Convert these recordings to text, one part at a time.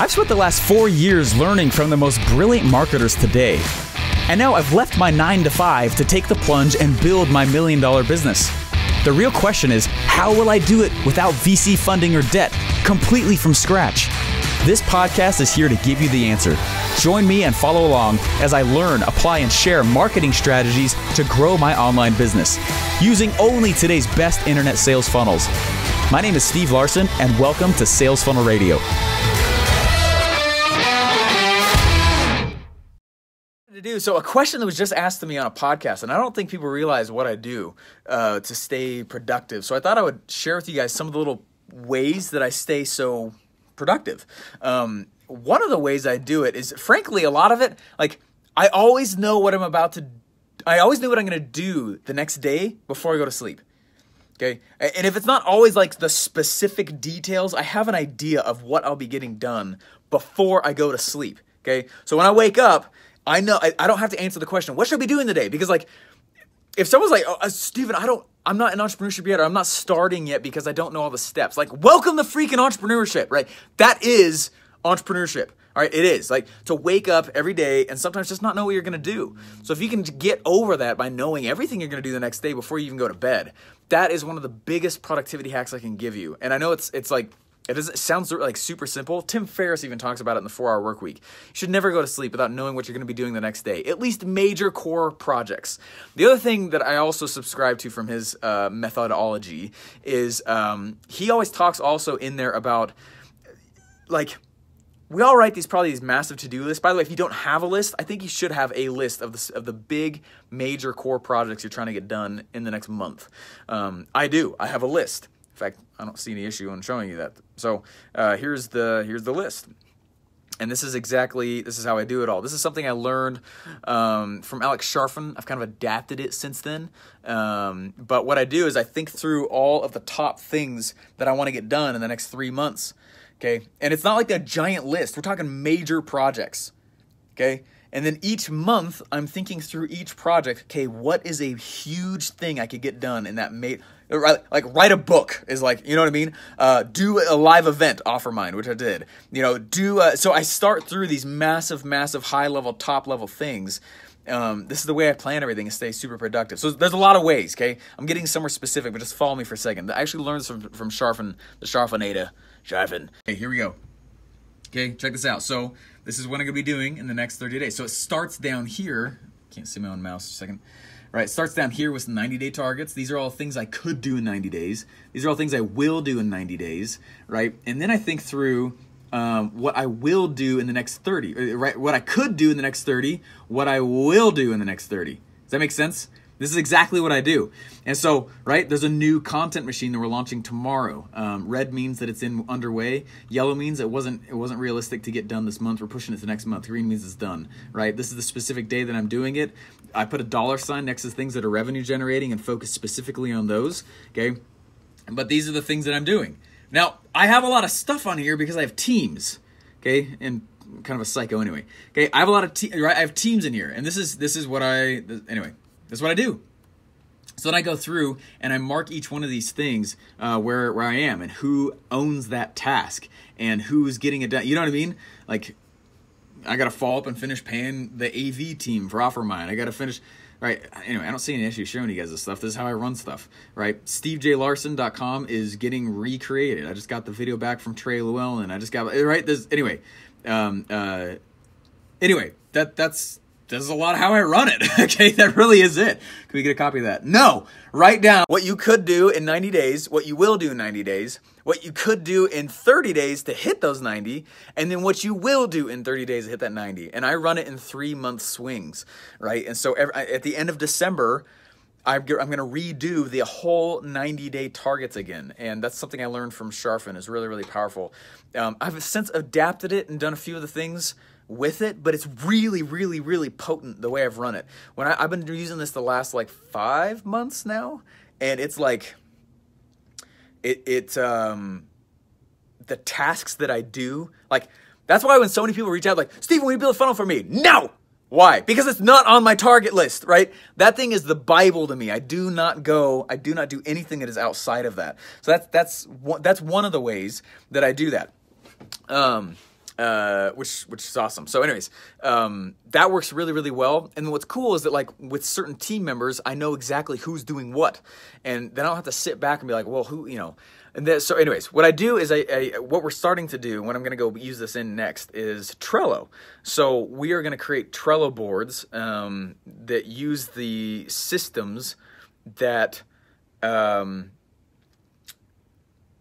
I've spent the last 4 years learning from the most brilliant marketers today. And now I've left my 9-to-5 to take the plunge and build my $1 million business. The real question is, how will I do it without VC funding or debt, completely from scratch? This podcast is here to give you the answer. Join me and follow along as I learn, apply, and share marketing strategies to grow my online business, using only today's best internet sales funnels. My name is Steve Larsen, and welcome to Sales Funnel Radio. So a question that was just asked to me on a podcast, and I don't think people realize what I do to stay productive. So I thought I would share with you guys some of the little ways that I stay so productive. One of the ways I do it is, frankly, a lot of it, like, I always know what I'm going to do the next day before I go to sleep. Okay. And if it's not always like the specific details, I have an idea of what I'll be getting done before I go to sleep. Okay. So when I wake up, I know I don't have to answer the question, what should I be doing today? Because, like, if someone's like, oh, Steven, I'm not in entrepreneurship yet, or I'm not starting yet because I don't know all the steps. Like, welcome to freaking entrepreneurship, right? That is entrepreneurship. All right, it is like to wake up every day and sometimes just not know what you're going to do. So if you can get over that by knowing everything you're going to do the next day before you even go to bed, that is one of the biggest productivity hacks I can give you. And I know it's like, it sounds like super simple. Tim Ferriss even talks about it in the 4-Hour Workweek. You should never go to sleep without knowing what you're going to be doing the next day, at least major core projects. The other thing that I also subscribe to from his methodology is he always talks also in there about, like, we all write these massive to-do lists. By the way, if you don't have a list, I think you should have a list of the big major core projects you're trying to get done in the next month. I do. I have a list. In fact, I don't see any issue in showing you that. So here's the list. And this is how I do it all. This is something I learned from Alex Sharfin. I've kind of adapted it since then. But what I do is I think through all of the top things that I want to get done in the next 3 months. Okay. And it's not like a giant list. We're talking major projects. Okay. And then each month I'm thinking through each project. Okay. What is a huge thing I could get done in that like write a book is like, you know what I mean? Do a live event, Offermind, which I did, so I start through these massive, high level, top level things. This is the way I plan everything and stay super productive. So there's a lot of ways, okay? I'm getting somewhere specific, but just follow me for a second. I actually learned from Sharfin, the Sharfinator. Sharfin. Okay, here we go. Okay, check this out. So this is what I'm going to be doing in the next 30 days. So it starts down here. Can't see my own mouse for a second. Right, it starts down here with 90-day targets. These are all things I could do in 90 days. These are all things I will do in 90 days, right? And then I think through what I will do in the next 30, right? What I could do in the next 30, what I will do in the next 30. Does that make sense? This is exactly what I do. And so, right, there's a new content machine that we're launching tomorrow. Red means that it's underway. Yellow means it wasn't realistic to get done this month. We're pushing it to next month. Green means it's done, right? This is the specific day that I'm doing it. I put a $ next to things that are revenue generating and focus specifically on those, okay? But these are the things that I'm doing. Now, I have a lot of stuff on here because I have teams, okay? And I'm kind of a psycho anyway. Okay, I have a lot of right? I have teams in here, and this is what That's what I do. So then I go through and I mark each one of these things where I am and who owns that task and who's getting it done. You know what I mean? Like, I got to follow up and finish paying the AV team for Offermind. I got to finish, right? Anyway, I don't see any issue showing you guys this stuff. This is how I run stuff, right? SteveJLarsen.com is getting recreated. I just got the video back from Trey Llewellyn. I just got, right? That's a lot of how I run it. Okay, that really is it. Can we get a copy of that? No. Write down what you could do in 90 days, what you will do in 90 days, what you could do in 30 days to hit those 90, and then what you will do in 30 days to hit that 90. And I run it in 3-month swings, right? And so at the end of December, I'm going to redo the whole 90-day targets again. And that's something I learned from Sharfin. It's really, really powerful. I've since adapted it and done a few of the things with it, but it's really, really, really potent the way I've run it. I've been using this the last like 5 months now, and it's like the tasks that I do, like, that's why when so many people reach out like, Steve, will you build a funnel for me? No! Why? Because it's not on my target list, right? That thing is the Bible to me. I do not do anything that is outside of that. So that's one of the ways that I do that. which is awesome. So anyways, that works really, really well. And what's cool is that like with certain team members, I know exactly who's doing what. And then I don't have to sit back and be like, well, who, and then, so anyways, what I do is what we're starting to do, what I'm going to go use this in next is Trello. So we are going to create Trello boards that use the systems that,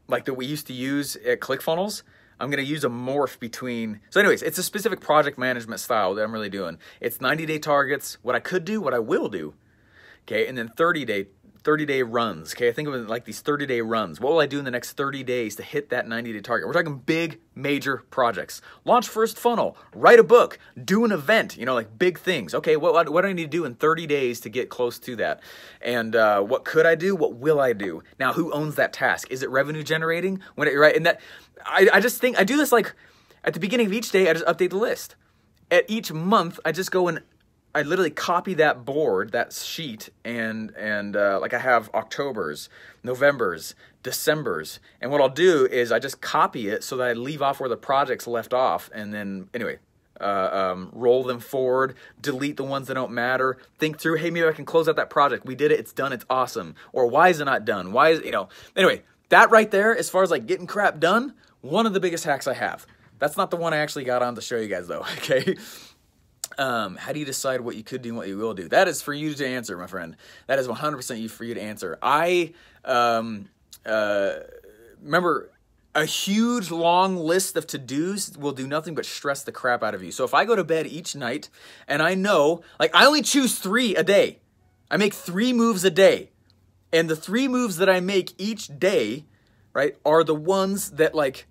like that we used to use at ClickFunnels. I'm going to use a morph between, so anyways, it's a specific project management style that I'm really doing. It's 90-day targets, what I could do, what I will do, okay, and then 30-day runs, okay? I think of it like these 30-day runs. What will I do in the next 30 days to hit that 90-day target? We're talking big, major projects. Launch first funnel, write a book, do an event, like big things. Okay, what do I need to do in 30 days to get close to that? And what could I do? What will I do? Now, who owns that task? Is it revenue generating? Right? And that, I just think, I do this like at the beginning of each day, I just update the list. At each month, I just go and I literally copy that board, that sheet, and like I have October's, November's, December's, and what I'll do is I just copy it so that I leave off where the project's left off, and then anyway, roll them forward, delete the ones that don't matter, think through, hey, maybe I can close out that project. We did it, it's done, it's awesome. Or why is it not done? Why is anyway, that right there, as far as like getting crap done, one of the biggest hacks I have. That's not the one I actually got on to show you guys though, okay? How do you decide what you could do and what you will do? That is for you to answer, my friend. That is 100% for you to answer. I remember a huge long list of to-dos will do nothing but stress the crap out of you. So if I go to bed each night and I know, like I only choose 3 a day. I make 3 moves a day. And the 3 moves that I make each day, right, are the ones that like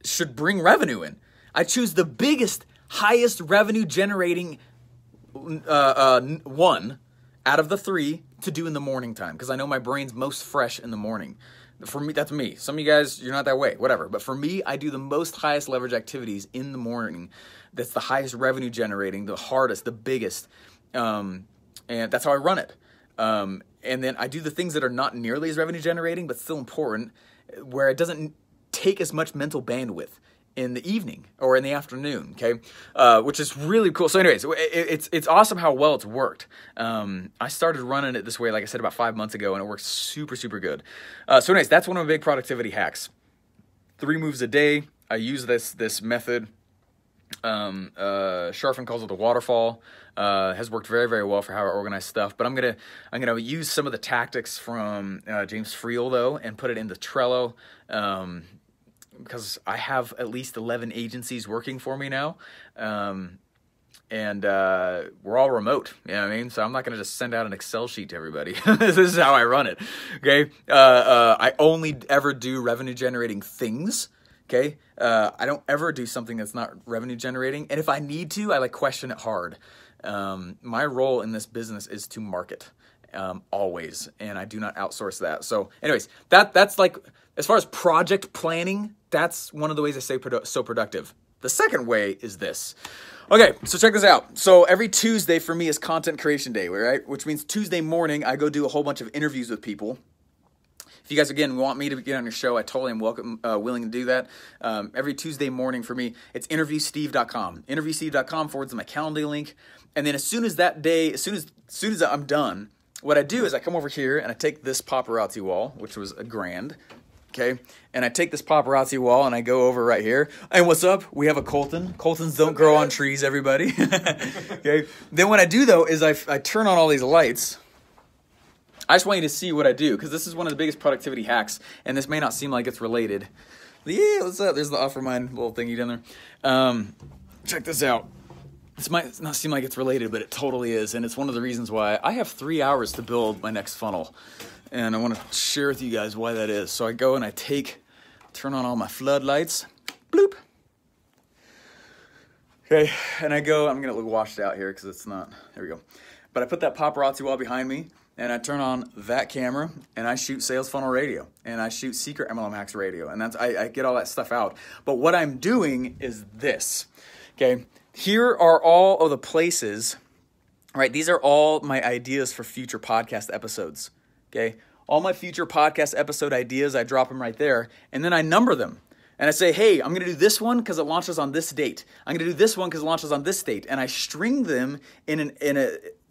should bring revenue in. I choose the biggest, highest revenue generating one out of the 3 to do in the morning time because I know my brain's most fresh in the morning. For me, that's me. Some of you guys, you're not that way, whatever. But for me, I do the most highest leverage activities in the morning. That's the highest revenue generating, the hardest, the biggest. And that's how I run it. And then I do the things that are not nearly as revenue generating, but still important, where it doesn't take as much mental bandwidth in the evening or in the afternoon, okay? Which is really cool. So anyways, it's awesome how well it's worked. I started running it this way, like I said, about 5 months ago, and it works super, super good. So anyways, that's one of my big productivity hacks. 3 moves a day. I use this method. Sharfin calls it the waterfall. Has worked very, very well for how I organize stuff. But I'm gonna use some of the tactics from James Friel though, and put it into Trello. Because I have at least 11 agencies working for me now. And we're all remote, you know what I mean? So I'm not going to just send out an Excel sheet to everybody. This is how I run it, okay? I only ever do revenue generating things, okay? I don't ever do something that's not revenue generating. And if I need to, I like question it hard. My role in this business is to market. Always, and I do not outsource that. So anyways, that's like, as far as project planning, that's one of the ways I stay so productive. The second way is this. Okay, so check this out. So every Tuesday for me is content creation day, right? Which means Tuesday morning, I go do a whole bunch of interviews with people. If you guys, again, want me to get on your show, I totally am willing to do that. Every Tuesday morning for me, it's interviewsteve.com. Interviewsteve.com forwards my calendar link. And then as soon as that day, as soon as I'm done, what I do is I come over here and I take this paparazzi wall, which was $1,000, okay? And I take this paparazzi wall and I go over right here. And what's up? We have a Colton. Coltons don't grow on trees, everybody. Okay. Then what I do though is I turn on all these lights. I just want you to see what I do because this is one of the biggest productivity hacks, and this may not seem like it's related. Yeah, what's up? There's the Offermind little thingy down there. Check this out. This might not seem like it's related, but it totally is, and it's one of the reasons why I have 3 hours to build my next funnel, and I want to share with you guys why that is. So I go and I turn on all my floodlights, bloop. Okay, and I go, I'm going to look washed out here because it's not, there we go. But I put that paparazzi wall behind me, and I turn on that camera, and I shoot Sales Funnel Radio, and I shoot Secret MLM Hacks Radio, and I get all that stuff out. But what I'm doing is this, okay? Here are all of the places, right? These are all my ideas for future podcast episodes, okay? All my future podcast episode ideas, I drop them right there, and then I number them. And I say, hey, I'm going to do this one because it launches on this date. I'm going to do this one because it launches on this date. And I string them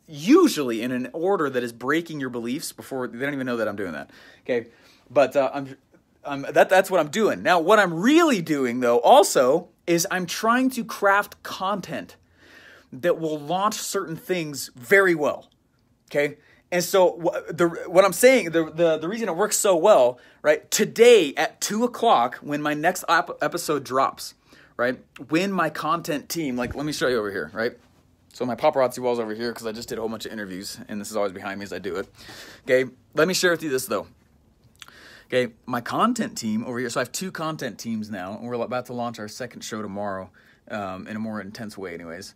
usually in an order that is breaking your beliefs before they don't even know that I'm doing that. Okay, but that's what I'm doing. Now, what I'm really doing though also is I'm trying to craft content that will launch certain things very well. Okay. And so what I'm saying, the reason it works so well, right? Today at 2:00, when my next episode drops, right? When my content team, like, let me show you over here, right? So my paparazzi wall's over here because I just did a whole bunch of interviews, and this is always behind me as I do it. Okay, let me share with you this though. Okay, my content team over here. So I have 2 content teams now, and we're about to launch our second show tomorrow in a more intense way, anyways.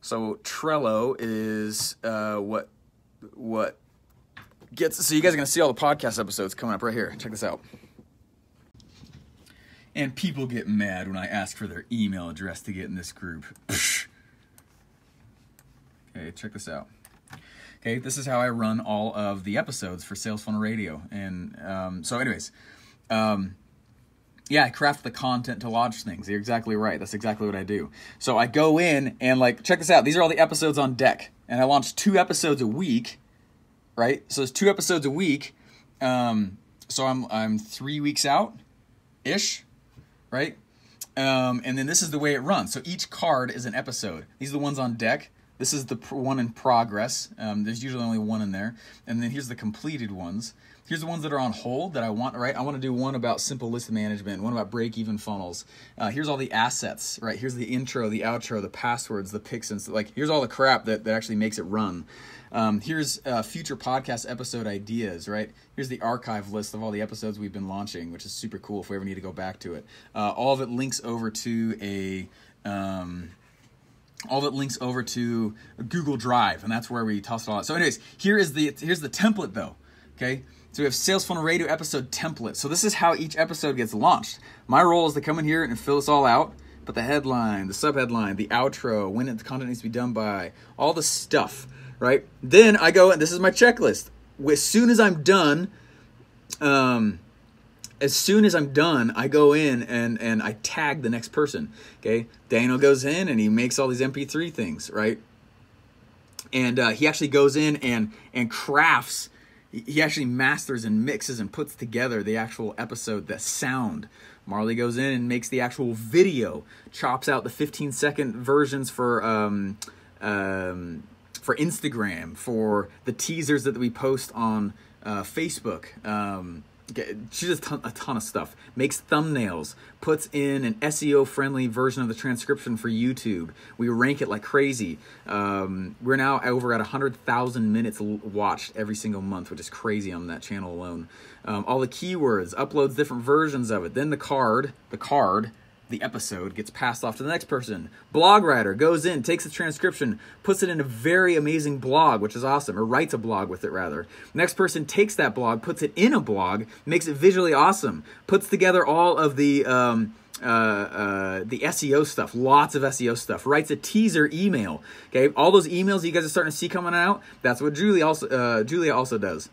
So Trello is what gets, so you guys are going to see all the podcast episodes coming up right here. Check this out. And people get mad when I ask for their email address to get in this group. Okay, check this out. Okay, this is how I run all of the episodes for Sales Funnel Radio. And so anyways, yeah, I craft the content to launch things. You're exactly right. That's exactly what I do. So I go in and, like, check this out. These are all the episodes on deck. And I launch 2 episodes a week, right? So it's 2 episodes a week. So I'm 3 weeks out-ish, right? And then this is the way it runs. So each card is an episode. These are the ones on deck. This is the one in progress. There's usually only one in there. And then here's the completed ones. Here's the ones that are on hold that I want, right? I want to do one about simple list management, one about break-even funnels. Here's all the assets, right? Here's the intro, the outro, the passwords, the picks, and like, here's all the crap that actually makes it run. Here's future podcast episode ideas, right? Here's the archive list of all the episodes we've been launching, which is super cool if we ever need to go back to it. All of it links over to a Google Drive, and that's where we toss it all out. So anyways, here's the template though, okay? So we have Sales Funnel Radio episode template. So this is how each episode gets launched. My role is to come in here and fill this all out, put the headline, the subheadline, the outro, when the content needs to be done by, all the stuff, right? Then I go, and this is my checklist. As soon as I'm done, I go in and I tag the next person, okay? Daniel goes in and he makes all these MP3 things, right? And he actually goes in and crafts. He actually masters and mixes and puts together the actual episode, the sound. Marley goes in and makes the actual video, chops out the 15-second versions for Instagram, for the teasers that we post on Facebook. She does a ton of stuff. Makes thumbnails. Puts in an SEO-friendly version of the transcription for YouTube. We rank it like crazy. We're now over at 100,000 minutes watched every single month, which is crazy on that channel alone. All the keywords, uploads different versions of it. Then the episode gets passed off to the next person. Blog writer goes in, takes the transcription, puts it in a very amazing blog, which is awesome, or writes a blog with it rather. Next person takes that blog, puts it in a blog, makes it visually awesome, puts together all of the SEO stuff, lots of SEO stuff, writes a teaser email. Okay, all those emails you guys are starting to see coming out, that's what Julia also does.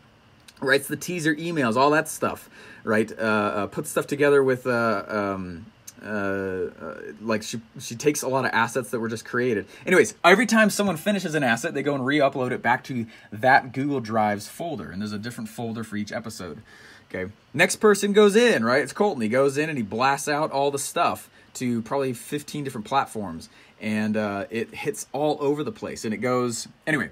Writes the teaser emails, all that stuff, right? Puts stuff together with like she takes a lot of assets that were just created. Anyways, every time someone finishes an asset, they go and re-upload it back to that Google Drive's folder, and there's a different folder for each episode. Okay, next person goes in, right? It's Colton. He goes in and he blasts out all the stuff to probably 15 different platforms, and it hits all over the place, and it goes anyway.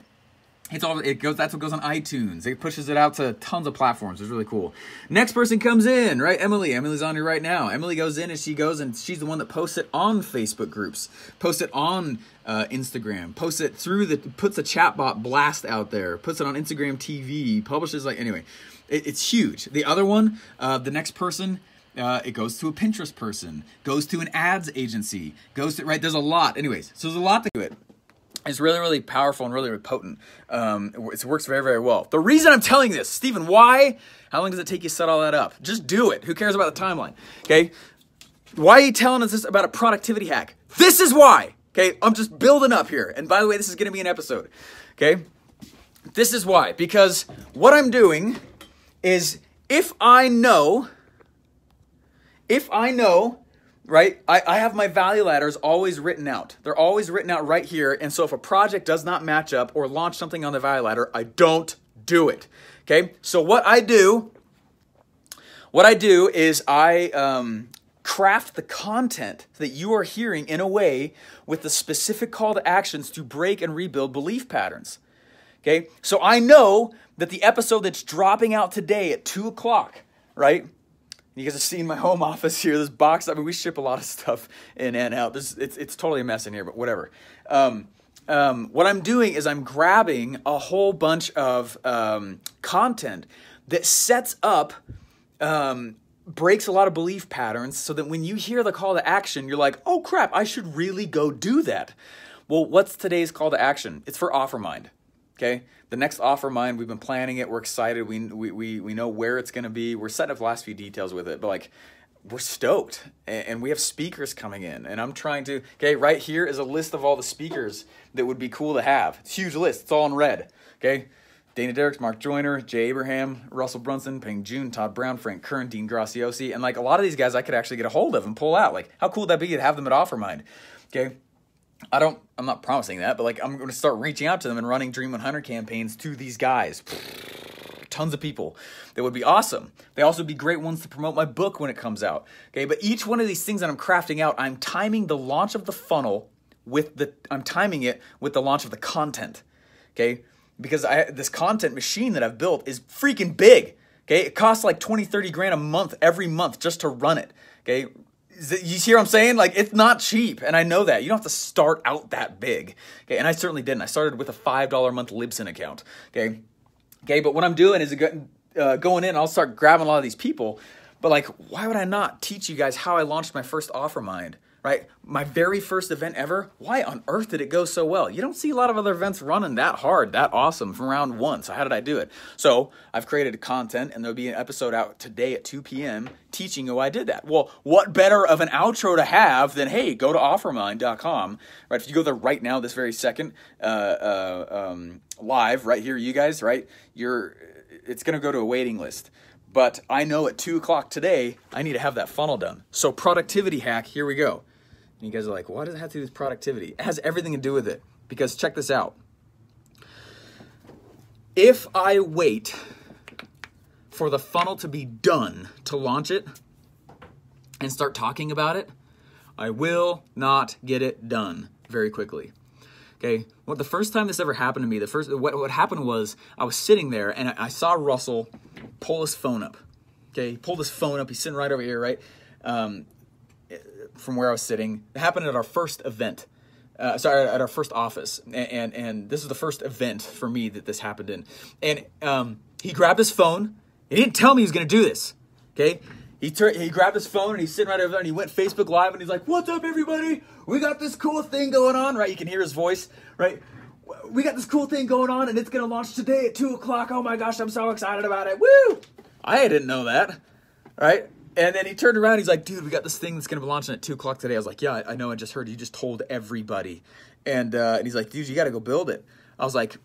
That's what goes on iTunes. It pushes it out to tons of platforms. It's really cool. Next person comes in, right? Emily's on here right now. Emily goes in and she's the one that posts it on Facebook groups, posts it on Instagram, puts a chatbot blast out there, puts it on Instagram TV, publishes anyway. It's huge. The other one, the next person, it goes to a Pinterest person, goes to an ads agency, right? There's a lot. Anyways, so there's a lot to it. It's really, really powerful and really, really potent. It works very, very well. The reason I'm telling this, Stephen, why? How long does it take you to set all that up? Just do it. Who cares about the timeline? Okay? Why are you telling us this about a productivity hack? This is why. Okay? I'm just building up here. And by the way, this is going to be an episode. Okay? This is why. Because what I'm doing is if I know if I know, right, I have my value ladders always written out. They're always written out right here. And so if a project does not match up or launch something on the value ladder, I don't do it. Okay. So what I do is I craft the content that you are hearing in a way with the specific call to actions to break and rebuild belief patterns. Okay. So I know that the episode that's dropping out today at 2 o'clock, right? You guys have seen my home office here, this box. I mean, we ship a lot of stuff in and out. It's totally a mess in here, but whatever. What I'm doing is I'm grabbing a whole bunch of content that sets up, breaks a lot of belief patterns so that when you hear the call to action, you're like, oh crap, I should really go do that. Well, what's today's call to action? It's for OfferMind. Okay, the next OfferMind, we've been planning it. We're excited. We know where it's going to be. We're setting up the last few details with it, but like we're stoked, and we have speakers coming in. And I'm trying to. Okay, right here is a list of all the speakers that would be cool to have. It's a huge list. It's all in red. Okay, Dana Derricks, Mark Joyner, Jay Abraham, Russell Brunson, Peng Jun, Todd Brown, Frank Kern, Dean Graciosi, and like a lot of these guys, I could actually get a hold of and pull out. Like, how cool would that be to have them at OfferMind? Okay. I'm not promising that, but like I'm going to start reaching out to them and running Dream 100 campaigns to these guys. Tons of people. That would be awesome. They also be great ones to promote my book when it comes out. Okay, but each one of these things that I'm crafting out, I'm timing the launch of the funnel I'm timing it with the launch of the content. Okay? Because this content machine that I've built is freaking big. Okay? It costs like 20, 30 grand a month every month just to run it. Okay? You see what I'm saying? Like, it's not cheap, and I know that. You don't have to start out that big. Okay, and I certainly didn't. I started with a $5 a month Libsyn account. Okay, but what I'm doing is going in, I'll start grabbing a lot of these people. But like, why would I not teach you guys how I launched my first OfferMind? Right? My very first event ever. Why on earth did it go so well? You don't see a lot of other events running that hard, that awesome from round one. So how did I do it? So I've created content, and there'll be an episode out today at 2 p.m. teaching you how I did that. Well, what better of an outro to have than, hey, go to offermind.com. Right? If you go there right now, this very second, live right here, you guys, right? It's going to go to a waiting list. But I know at 2 o'clock today, I need to have that funnel done. So productivity hack, here we go. And you guys are like, what does it have to do with productivity? It has everything to do with it. Because check this out. If I wait for the funnel to be done to launch it and start talking about it, I will not get it done very quickly. Okay, well, the first time this ever happened to me, what happened was I was sitting there and I saw Russell pull his phone up. Okay, he pulled his phone up. He's sitting right over here, right, from where I was sitting. It happened at our first event. At our first office, and this is the first event for me that this happened in. And he grabbed his phone. He didn't tell me he was going to do this. Okay, he grabbed his phone and he's sitting right over there and he went Facebook Live and he's like, "What's up, everybody? We got this cool thing going on." Right, you can hear his voice. Right, we got this cool thing going on and it's going to launch today at 2 o'clock. Oh my gosh, I'm so excited about it! Woo! I didn't know that. Right. And then he turned around, he's like, "Dude, we got this thing that's going to be launching at 2 o'clock today." I was like, "Yeah, I know, I just heard. You just told everybody." And he's like, "Dude, you got to go build it." I was like,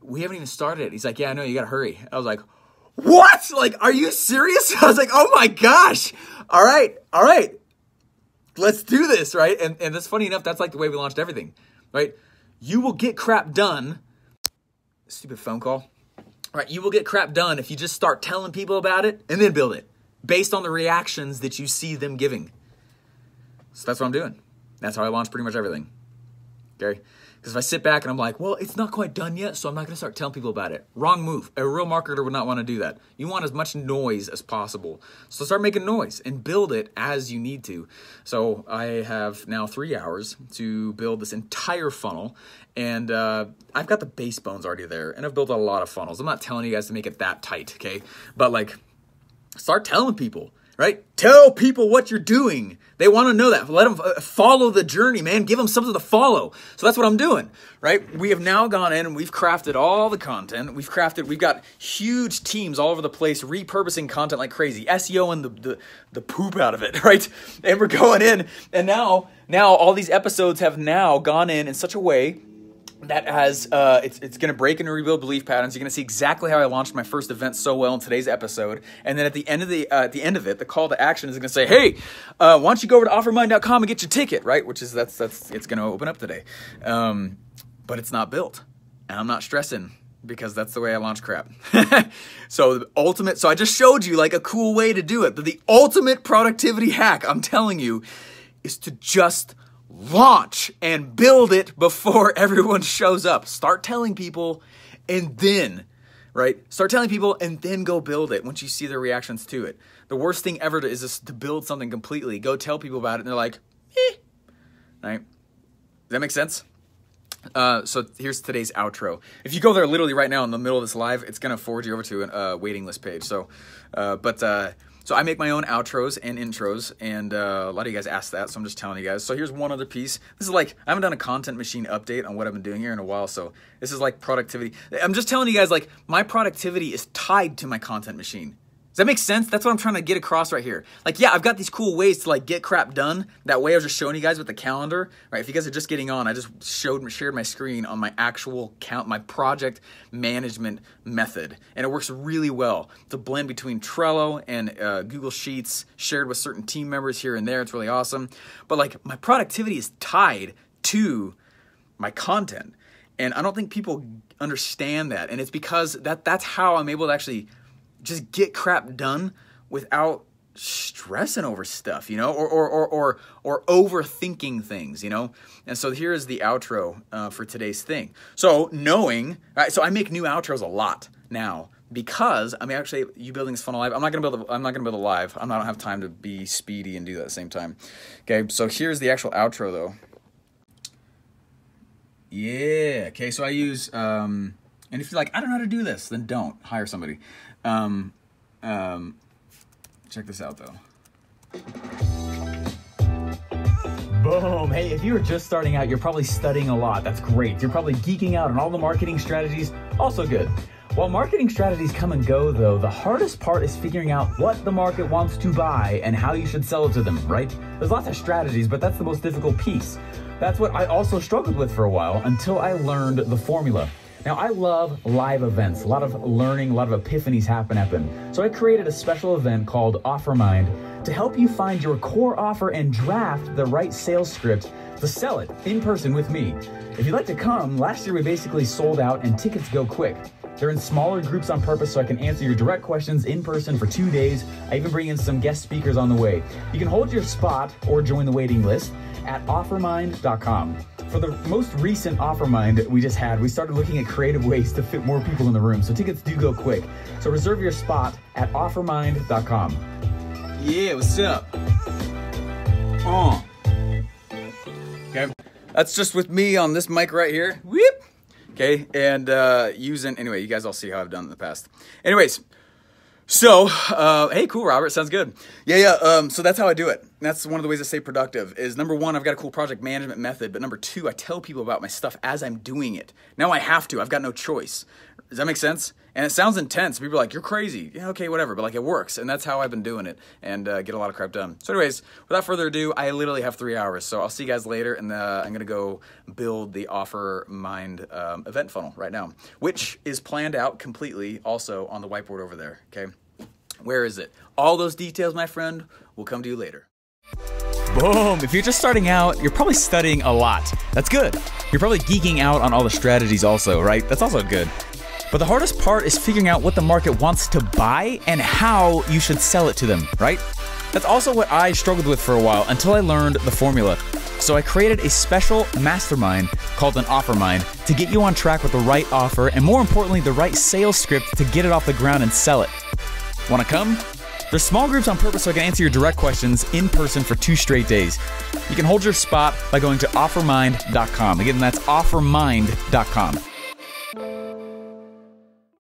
"We haven't even started it." He's like, "Yeah, I know, you got to hurry." I was like, "What? Like, are you serious?" I was like, "Oh my gosh. All right. Let's do this," right? And that's funny enough, that's like the way we launched everything, right? You will get crap done. Stupid phone call. Right? You will get crap done if you just start telling people about it and then build it, based on the reactions that you see them giving. So that's what I'm doing. That's how I launch pretty much everything. Okay? Because if I sit back and I'm like, well, it's not quite done yet, so I'm not going to start telling people about it. Wrong move. A real marketer would not want to do that. You want as much noise as possible. So start making noise and build it as you need to. So I have now 3 hours to build this entire funnel. And I've got the base bones already there. And I've built a lot of funnels. I'm not telling you guys to make it that tight, okay? But like, start telling people, right? Tell people what you're doing. They want to know that. Let them follow the journey, man. Give them something to follow. So that's what I'm doing, right? We have now gone in and we've crafted all the content. We've got huge teams all over the place repurposing content like crazy, SEOing the poop out of it, right? And we're going in, and now all these episodes have now gone in such a way that has it's going to break and rebuild belief patterns. You're going to see exactly how I launched my first event so well in today's episode. And then at the end of the call to action is going to say, hey, why don't you go over to offermind.com and get your ticket, right? Which is that's it's going to open up today. But it's not built, and I'm not stressing because that's the way I launch crap. So I just showed you like a cool way to do it. But the ultimate productivity hack, I'm telling you, is to just launch and build it before everyone shows up. Start telling people and then, right? Start telling people and then go build it once you see their reactions to it. The worst thing ever is just to build something completely. Go tell people about it and they're like, right? Does that make sense? So here's today's outro. If you go there literally right now in the middle of this live, it's going to forward you over to a waiting list page. So I make my own outros and intros, and a lot of you guys asked that, so I'm just telling you guys. So here's one other piece. This is like, I haven't done a content machine update on what I've been doing here in a while, so this is like productivity. I'm just telling you guys, like, my productivity is tied to my content machine. Does that make sense? That's what I'm trying to get across right here. Like, yeah, I've got these cool ways to like get crap done. That way I was just showing you guys with the calendar, right? If you guys are just getting on, I just shared my screen on my actual my project management method. And it works really well. It's a blend between Trello and Google Sheets shared with certain team members here and there. It's really awesome. But like my productivity is tied to my content. And I don't think people understand that. And it's because that's how I'm able to actually just get crap done without stressing over stuff, you know, or overthinking things, you know. And so here's the outro for today's thing. So so I make new outros a lot now because actually you building this funnel live. I'm not gonna build it live. I don't have time to be speedy and do that at the same time. Okay, so here's the actual outro though. Yeah. Okay, so I use and if you're like, I don't know how to do this, then don't hire somebody. Check this out though. Boom. Hey, if you were just starting out, you're probably studying a lot. That's great. You're probably geeking out on all the marketing strategies. Also good. While marketing strategies come and go though, the hardest part is figuring out what the market wants to buy and how you should sell it to them, right? There's lots of strategies, but that's the most difficult piece. That's what I also struggled with for a while until I learned the formula. Now, I love live events. A lot of learning, a lot of epiphanies happen at them. So I created a special event called OfferMind to help you find your core offer and draft the right sales script to sell it in person with me. If you'd like to come, last year we basically sold out and tickets go quick. They're in smaller groups on purpose so I can answer your direct questions in person for 2 days. I even bring in some guest speakers on the way. You can hold your spot or join the waiting list at offermind.com. For the most recent OfferMind we just had, we started looking at creative ways to fit more people in the room, so tickets do go quick. So reserve your spot at offermind.com. Yeah, what's up? Okay, that's just with me on this mic right here. Whoop. Okay, and anyway, you guys all see how I've done in the past. Anyways, so, hey, cool, Robert, sounds good. Yeah, so that's how I do it. That's one of the ways I stay productive is, number one, I've got a cool project management method, but number two, I tell people about my stuff as I'm doing it. Now I have to. I've got no choice. Does that make sense? And it sounds intense. People are like, you're crazy. Yeah, okay, whatever. But like, it works. And that's how I've been doing it and get a lot of crap done. So anyways, without further ado, I literally have 3 hours. So I'll see you guys later. And I'm going to go build the OfferMind event funnel right now, which is planned out completely also on the whiteboard over there. Okay. Where is it? All those details, my friend, will come to you later. Boom. If you're just starting out, you're probably studying a lot. That's good. You're probably geeking out on all the strategies also, right? That's also good. But the hardest part is figuring out what the market wants to buy and how you should sell it to them, right? That's also what I struggled with for a while until I learned the formula. So I created a special mastermind called an OfferMind to get you on track with the right offer and, more importantly, the right sales script to get it off the ground and sell it. Want to come? There's small groups on purpose so I can answer your direct questions in person for 2 straight days. You can hold your spot by going to offermind.com. Again, that's offermind.com.